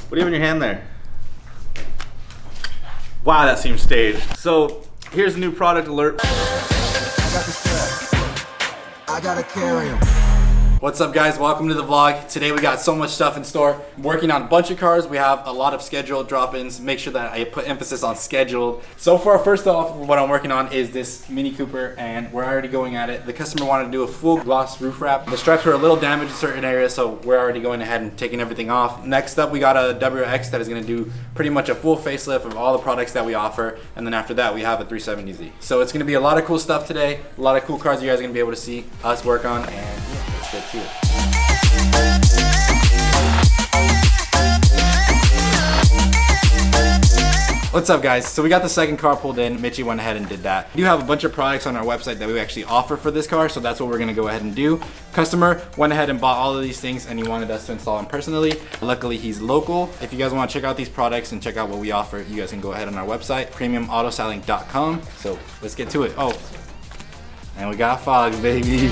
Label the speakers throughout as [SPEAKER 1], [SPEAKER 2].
[SPEAKER 1] What do you have in your hand there? Wow, that seems staged. So here's a new product alert.
[SPEAKER 2] I got the strap. I gotta carry him.
[SPEAKER 1] What's up guys, welcome to the vlog. Today we got so much stuff in store. I'm working on a bunch of cars. We have a lot of scheduled drop-ins. Make sure that I put emphasis on scheduled. So far, first off, what I'm working on is this Mini Cooper and we're already going at it. The customer wanted to do a full gloss roof wrap. The stripes were a little damaged in certain areas, so we're already going ahead and taking everything off. Next up, we got a WRX that is gonna do pretty much a full facelift of all the products that we offer. And then after that, we have a 370Z. So it's gonna be a lot of cool stuff today. A lot of cool cars you guys are gonna be able to see us work on. And yeah, let's get to it. What's up guys? So we got the second car pulled in. Mitchie went ahead and did that. We do have a bunch of products on our website that we actually offer for this car, so that's what we're gonna go ahead and do. Customer went ahead and bought all of these things and he wanted us to install them personally. Luckily he's local. If you guys wanna check out these products and check out what we offer, you guys can go ahead on our website, premiumautostyling.com. So let's get to it. Oh, and we got fogs, baby.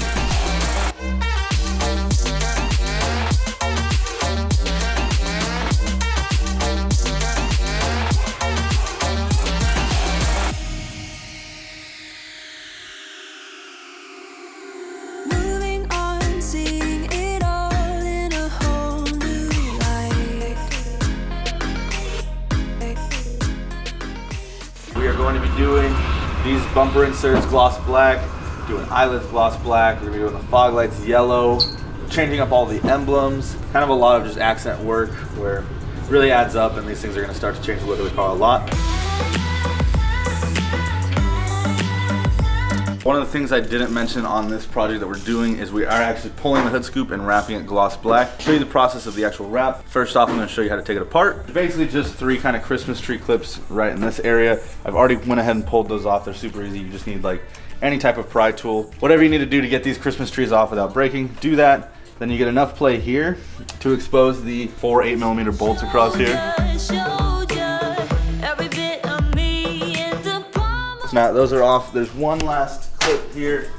[SPEAKER 1] We are going to be doing these bumper inserts gloss black, doing eyelids gloss black, we're going to be doing the fog lights yellow, changing up all the emblems, kind of a lot of just accent work where it really adds up and these things are going to start to change the look of the car a lot. One of the things I didn't mention on this project that we're doing is we are actually pulling the hood scoop and wrapping it gloss black. I'll show you the process of the actual wrap. First off, I'm going to show you how to take it apart. Basically just 3 kind of Christmas tree clips right in this area. I've already went ahead and pulled those off. They're super easy. You just need like any type of pry tool. Whatever you need to do to get these Christmas trees off without breaking, do that. Then you get enough play here to expose the 4 8mm bolts across here. So now those are off. There's one last clip here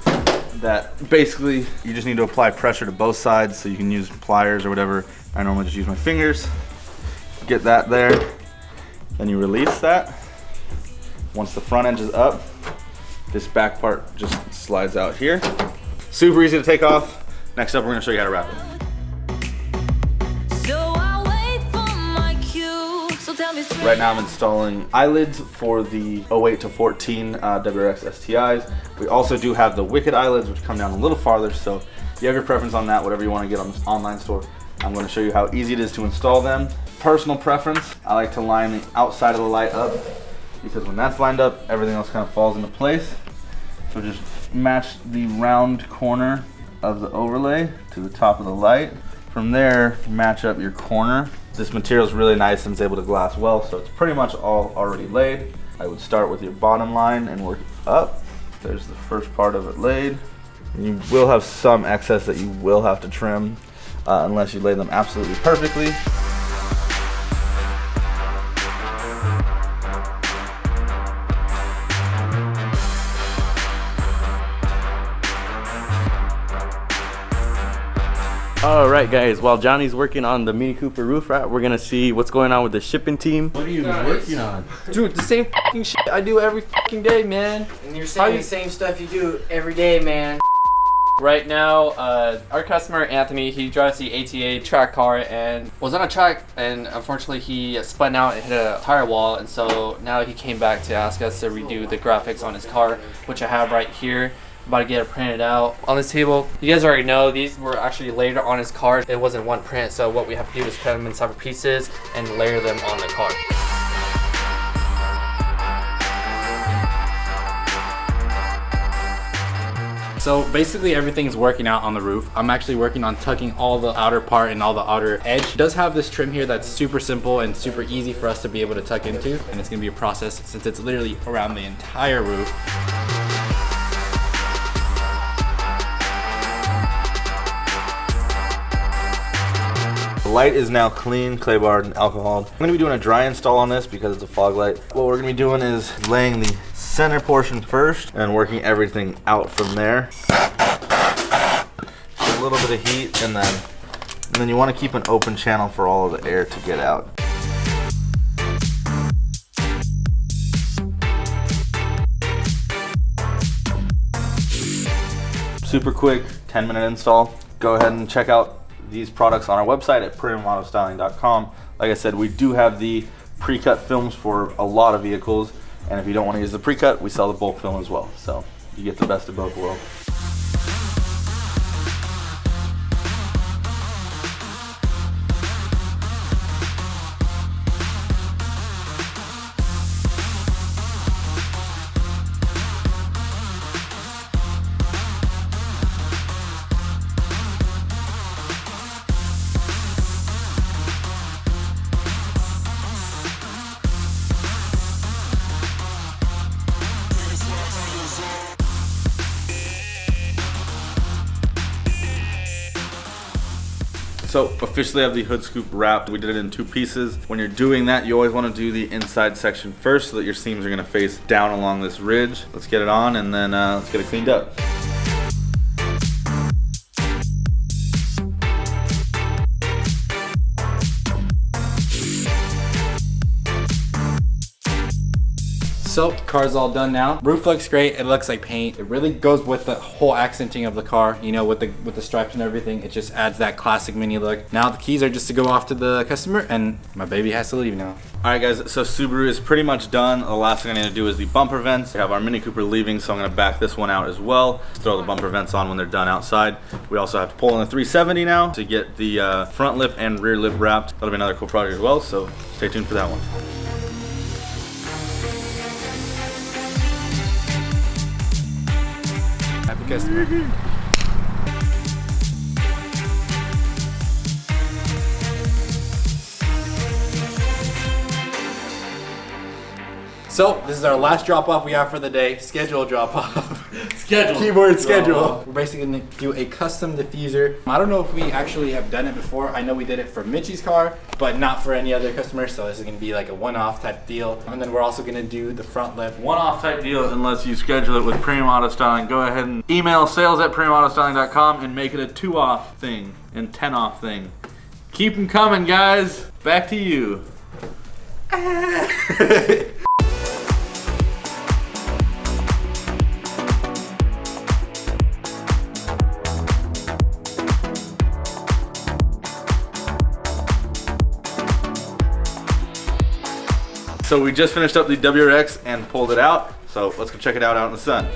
[SPEAKER 1] that basically you just need to apply pressure to both sides, so you can use pliers or whatever. I normally just use my fingers. Get that there. Then you release that. Once the front edge is up, this back part just slides out here. Super easy to take off. Next up, we're gonna show you how to wrap it. Right now I'm installing eyelids for the 08 to 14 WRX STIs. We also do have the Wicked eyelids, which come down a little farther, so if you have your preference on that, whatever you want to get on this online store, I'm going to show you how easy it is to install them. Personal preference, I like to line the outside of the light up, because when that's lined up, everything else kind of falls into place. So just match the round corner of the overlay to the top of the light. From there, match up your corner. This material is really nice and it's able to glass well, so it's pretty much all already laid. I would start with your bottom line and work up. There's the first part of it laid. And you will have some excess that you will have to trim unless you lay them absolutely perfectly.
[SPEAKER 3] Alright guys, while Johnny's working on the Mini Cooper roof wrap, we're gonna see what's going on with the shipping team.
[SPEAKER 4] What are you working on?
[SPEAKER 3] Dude, the same fucking shit I do every fucking day, man.
[SPEAKER 4] And you're saying the same stuff you do every day, man.
[SPEAKER 5] Right now, our customer Anthony, he drives the ATA track car and was on a track, and unfortunately he spun out and hit a tire wall, and so now he came back to ask us to redo the graphics on his car, which I have right here. About to get it printed out on this table. You guys already know these were actually layered on his car. It wasn't one print, so what we have to do is cut them in separate pieces and layer them on the car.
[SPEAKER 1] So basically everything's working out on the roof. I'm actually working on tucking all the outer part and all the outer edge. It does have this trim here that's super simple and super easy for us to be able to tuck into, and it's gonna be a process since it's literally around the entire roof. The light is now clean, clay barred, and alcoholed. I'm gonna be doing a dry install on this because it's a fog light. What we're gonna be doing is laying the center portion first and working everything out from there. A little bit of heat, and then you want to keep an open channel for all of the air to get out. Super quick, 10-minute install. Go ahead and check out these products on our website at premiumautostyling.com. Like I said, we do have the pre-cut films for a lot of vehicles, and if you don't want to use the pre-cut, we sell the bulk film as well. So you get the best of both worlds. So officially have the hood scoop wrapped. We did it in 2 pieces. When you're doing that, you always want to do the inside section first so that your seams are going to face down along this ridge. Let's get it on and then let's get it cleaned up.
[SPEAKER 6] So, car's all done now. Roof looks great. It looks like paint. It really goes with the whole accenting of the car, you know, with the stripes and everything. It just adds that classic Mini look. Now the keys are just to go off to the customer, and my baby has to leave now.
[SPEAKER 1] All right, guys, so Subaru is pretty much done. The last thing I need to do is the bumper vents. We have our Mini Cooper leaving, so I'm gonna back this one out as well. Throw the bumper vents on when they're done outside. We also have to pull in the 370 now to get the front lip and rear lip wrapped. That'll be another cool project as well, so stay tuned for that one.
[SPEAKER 6] Happy customer. So this is our last drop off we have for the day. Schedule drop off.
[SPEAKER 3] Schedule.
[SPEAKER 6] Keyword schedule. We're basically gonna do a custom diffuser. I don't know if we actually have done it before. I know we did it for Mitch's car, but not for any other customer. So this is gonna be like a one-off type deal. And then we're also gonna do the front lip.
[SPEAKER 1] One-off type deal unless you schedule it with Premium Auto Styling. Go ahead and email sales@premiumautostyling.com and make it a 2-off thing and 10-off thing. Keep them coming, guys. Back to you. So we just finished up the WRX and pulled it out. So let's go check it out in the sun.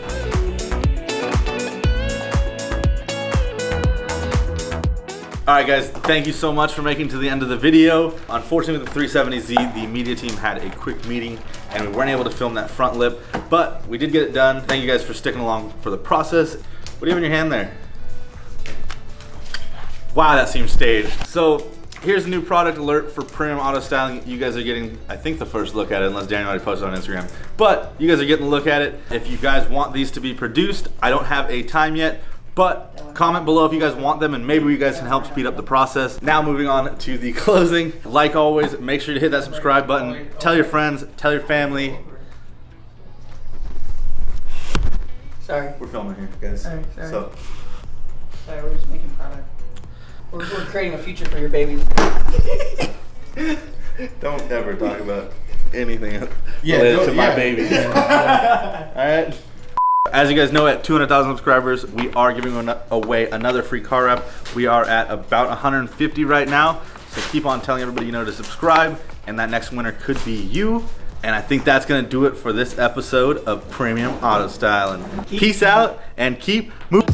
[SPEAKER 1] All right, guys, thank you so much for making it to the end of the video. Unfortunately, with the 370Z, the media team had a quick meeting and we weren't able to film that front lip, but we did get it done. Thank you guys for sticking along for the process. What do you have in your hand there? Wow, that seems staged. So here's a new product alert for Premium Auto Styling. You guys are getting, I think, the first look at it, unless Daniel already posted on Instagram. But you guys are getting a look at it. If you guys want these to be produced, I don't have a time yet, but comment below if you guys want them and maybe you guys can help speed up the process. Now moving on to the closing. Like always, make sure to hit that subscribe button. Tell your friends, tell your family.
[SPEAKER 4] Sorry.
[SPEAKER 1] We're filming here, guys.
[SPEAKER 4] Sorry.
[SPEAKER 1] So.
[SPEAKER 4] Sorry, we're just making product. We're creating a future for your babies.
[SPEAKER 1] Don't ever talk about anything
[SPEAKER 6] Yeah,
[SPEAKER 1] related to my
[SPEAKER 6] yeah.
[SPEAKER 1] baby. Alright. As you guys know, at 200,000 subscribers, we are giving away another free car wrap. We are at about 150 right now. So keep on telling everybody you know to subscribe, and that next winner could be you. And I think that's gonna do it for this episode of Premium Auto Styling. Peace out and keep moving.